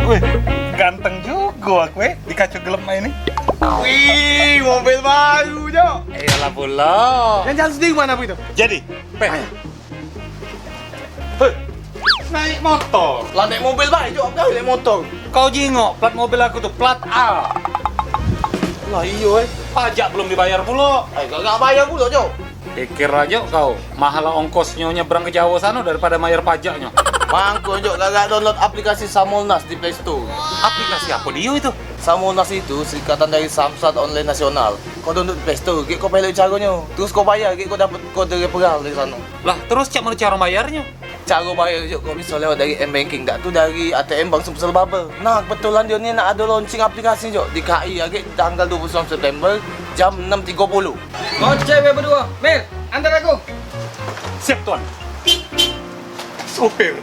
Wih, ganteng juga aku di kacu gelap ini. Wih, mobil baru, Jok. Iyalah pula. Yang jalan sendiri mana Bu itu? Jadi, Pe. Hei, naik motor. Lah naik mobil baik, Jok. Apa naik motor? Kau jingok, plat mobil aku tuh plat A. Lah iya, Pajak belum dibayar pula. Gak bayar pula, Jok. Pikir aja kau, mahal ongkosnya nyebrang ke Jawa sana daripada bayar pajaknya. Mangko, Jok. Gak download aplikasi Samolnas di Play Store. Aplikasi apa dia itu? Samolnas itu singkatan dari Samsat Online Nasional. Kau download di Play Store, kau pilih caranya. Terus kau bayar, kau dapat kode referral dari sana. Lah, terus cak mana cara bayarnya? Cara bayar Jok, kau bisa lewat dari M-Banking, tak tu dari ATM Bank Sumsel Bubble. Nah, kebetulan dia ni nak ada launching aplikasi Jok di KI lagi tanggal 29 September jam 6.30. Kau cewek berdua, Mel, antar aku. Siap, Tuan. Supir.